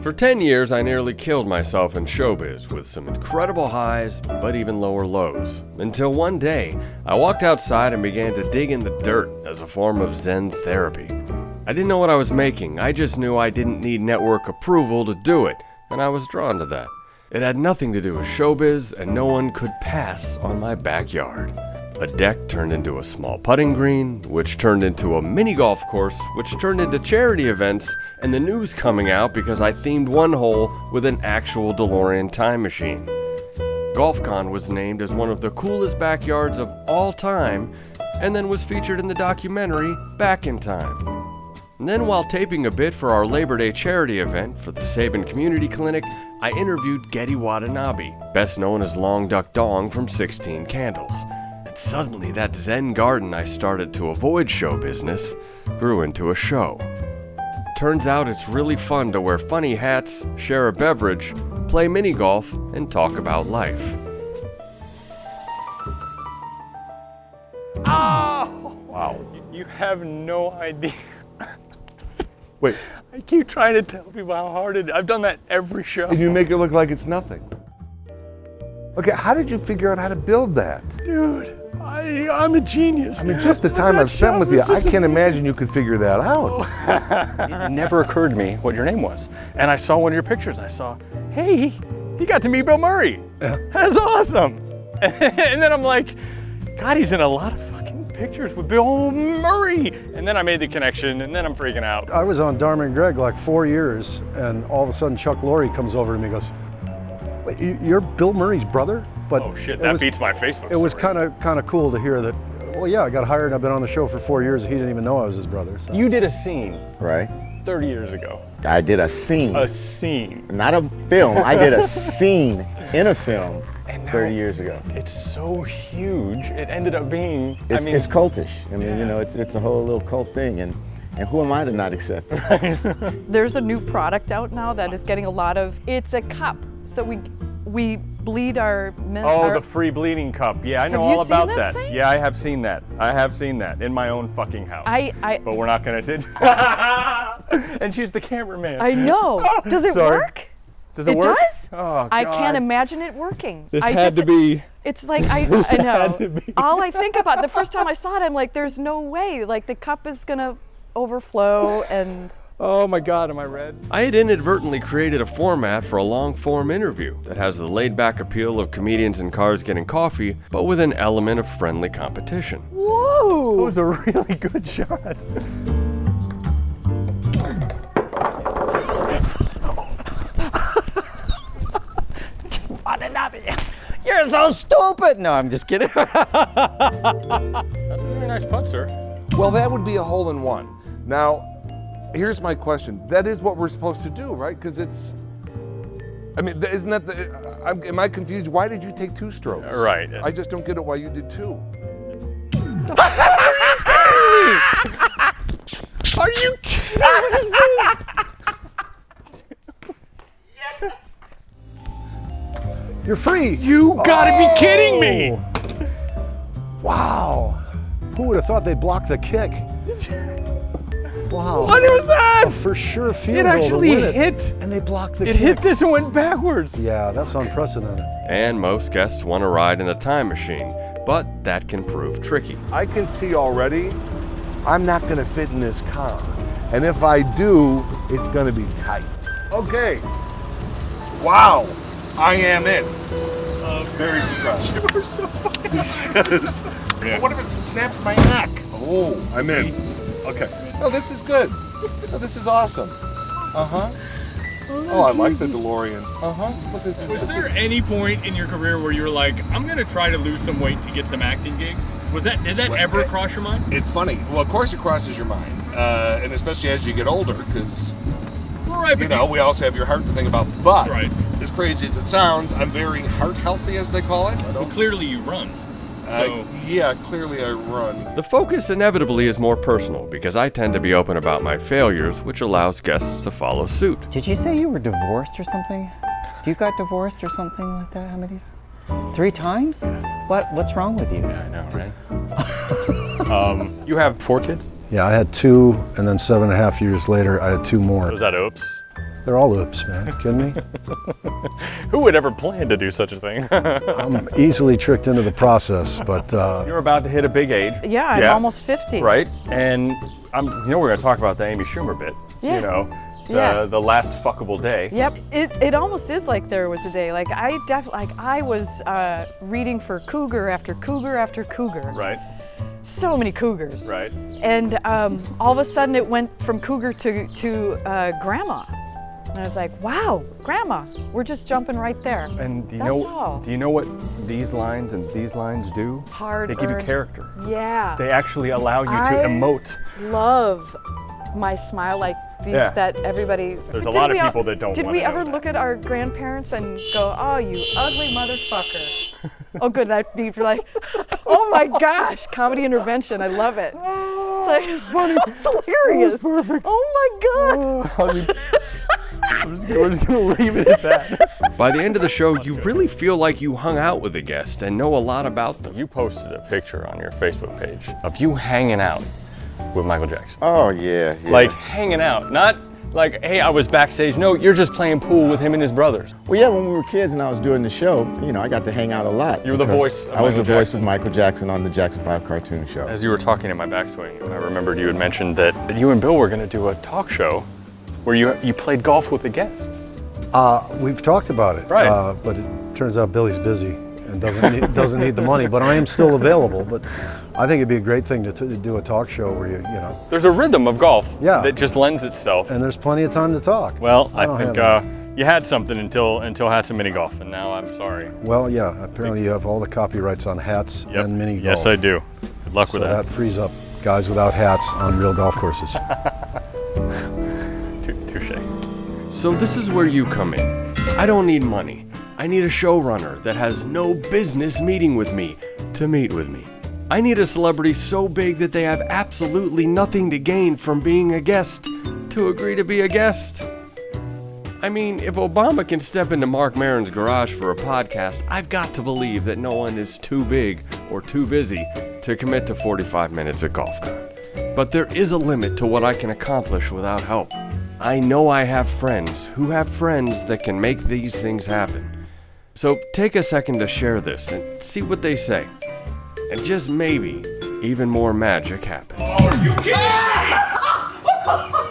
For 10 years, I nearly killed myself in showbiz with some incredible highs, but even lower lows. Until one day, I walked outside and began to dig in the dirt as a form of Zen therapy. I didn't know what I was making, I just knew I didn't need network approval to do it, and I was drawn to that. It had nothing to do with showbiz, and no one could pass on my backyard. A deck turned into a small putting green, which turned into a mini golf course, which turned into charity events, and the news coming out because I themed one hole with an actual DeLorean time machine. GolfCon was named as one of the coolest backyards of all time, and then was featured in the documentary Back in Time. And then while taping a bit for our Labor Day charity event for the Sabin Community Clinic, I interviewed Getty Watanabe, best known as Long Duck Dong from 16 Candles. Suddenly, that Zen garden I started to avoid show business grew into a show. Turns out it's really fun to wear funny hats, share a beverage, play mini golf, and talk about life. Oh! Wow. You have no idea. Wait. I keep trying to tell people how hard it is. I've done that every show. And you make it look like it's nothing. Okay, how did you figure out how to build that? Dude, I'm a genius. I mean, just the time I've spent with you, I can't imagine you could figure that out. It never occurred to me what your name was. And I saw one of your pictures. I saw, hey, he got to meet Bill Murray. Yeah. That's awesome. And then I'm like, God, he's in a lot of fucking pictures with Bill Murray. And then I made the connection, and then I'm freaking out. I was on Dharma and Greg like 4 years, and all of a sudden Chuck Lorre comes over to me and goes, wait, you're Bill Murray's brother? But oh shit, that beats my Facebook It was story. kind of cool to hear that, well, yeah, I got hired and I've been on the show for 4 years. He didn't even know I was his brother. So. You did a scene Right. 30 years ago. I did a scene. A scene. Not a film. I did a scene in a film 30 years ago. It's so huge. It ended up being, It's cultish. I mean, you know, it's a whole little cult thing, and who am I to not accept it? There's a new product out now that is getting a lot of, it's a cup. So we bleed our men. Oh, the free bleeding cup. Yeah, I know all about that. Thing? Yeah, I have seen that. I have seen that in my own fucking house. But we're not gonna do. And she's the cameraman. I know. Does it work? Does it work? Does? Oh, God. I can't imagine it working. This had to be. It's like, I know. All I think about, the first time I saw it, I'm like, there's no way. Like, the cup is gonna overflow and... Oh my God, am I red? I had inadvertently created a format for a long-form interview that has the laid-back appeal of comedians in cars getting coffee, but with an element of friendly competition. Whoa! That was a really good shot. You're so stupid! No, I'm just kidding. That's a very nice putt, sir. Well, that would be a hole-in-one. Now, here's my question. That is what we're supposed to do, right? Because it's, I mean, isn't that the, am I confused? Why did you take 2 strokes? Right. I just don't get it why you did 2. Are you kidding? What is this? Yes! You're free! You gotta be kidding me! Wow. Who would have thought they'd block the kick? Wow. What was that? For sure field It goal actually to win hit. And they blocked the It kick. hit this and went backwards. Yeah, that's unprecedented. And most guests want to ride in the time machine, but that can prove tricky. I can see already, I'm not gonna fit in this car. And if I do, it's gonna be tight. Okay. Wow, I am in. Very surprised. You were so fucking What if it snaps my neck? Oh, I'm in. Okay. Oh, this is good. Oh, this is awesome. Uh-huh. Oh, I like the DeLorean. Uh-huh. Look at Was there any point in your career where you were like, I'm gonna try to lose some weight to get some acting gigs? Did that ever cross your mind? It's funny. Well, of course it crosses your mind. And especially as you get older, because, Right, you know, we also have your heart to think about. But, Right. as crazy as it sounds, I'm very heart healthy, as they call it. Well, clearly you run. So yeah, clearly I run. The focus inevitably is more personal because I tend to be open about my failures, which allows guests to follow suit. Did you say you were divorced or something? You got divorced or something like that? How many? 3 times? What's wrong with you? I know, right? You have 4 kids? Yeah, I had 2, and then 7.5 years later, I had 2 more. Was that oops? They're all oops, man. Kidding me? Who would ever plan to do such a thing? I'm easily tricked into the process, but You're about to hit a big age. Yeah, I'm almost 50. Right? And we're going to talk about the Amy Schumer bit. Yeah. You know, Yeah. the last fuckable day. Yep, it almost is like there was a day. Like I was reading for cougar after cougar after cougar. Right. So many cougars. Right. And all of a sudden it went from cougar to grandma. And I was like, wow, grandma, we're just jumping right there. And do you That's know all. do you know what these lines and these lines do? Hard They give you earned. character. Yeah. They actually allow you to I emote. love my smile like these Yeah. that everybody. There's But a lot did of we people that don't Did wanna we know ever that. look at our grandparents and go, oh, you ugly motherfucker? Oh, good. I'd be like, oh my gosh, comedy intervention. I love it. It's like, it's funny. It's hilarious. perfect. Oh my God. We're just gonna leave it at that. By the end of the show, you really feel like you hung out with a guest and know a lot about them. You posted a picture on your Facebook page of you hanging out with Michael Jackson. Oh yeah, yeah. Like hanging out, not like, hey, I was backstage. No, you're just playing pool with him and his brothers. Well, yeah, when we were kids and I was doing the show, you know, I got to hang out a lot. You were the voice of I was Michael the voice Jackson. of Michael Jackson on the Jackson 5 cartoon show. As you were talking in my backswing, I remembered you had mentioned that you and Bill were going to do a talk show where you played golf with the guests. we've talked about it. Right. But it turns out Billy's busy and doesn't need the money. But I am still available. But I think it'd be a great thing to do a talk show where you know, There's a rhythm of golf Yeah. that just lends itself. and there's plenty of time to talk. Well, I I don't think have you had something until hats and MiniGolf, and now I'm sorry. Well, yeah. Apparently, you have all the copyrights on hats Yep. and mini golf. Yes, I do. Good luck So with that frees up guys without hats on real golf courses. Touche. So this is where you come in. I don't need money. I need a showrunner that has no business meeting with me to meet with me. I need a celebrity so big that they have absolutely nothing to gain from being a guest to agree to be a guest. I mean, if Obama can step into Mark Maron's garage for a podcast, I've got to believe that no one is too big or too busy to commit to 45 minutes at GolfCon. But there is a limit to what I can accomplish without help. I know I have friends who have friends that can make these things happen. So take a second to share this and see what they say. And just maybe, even more magic happens. Are you kidding me?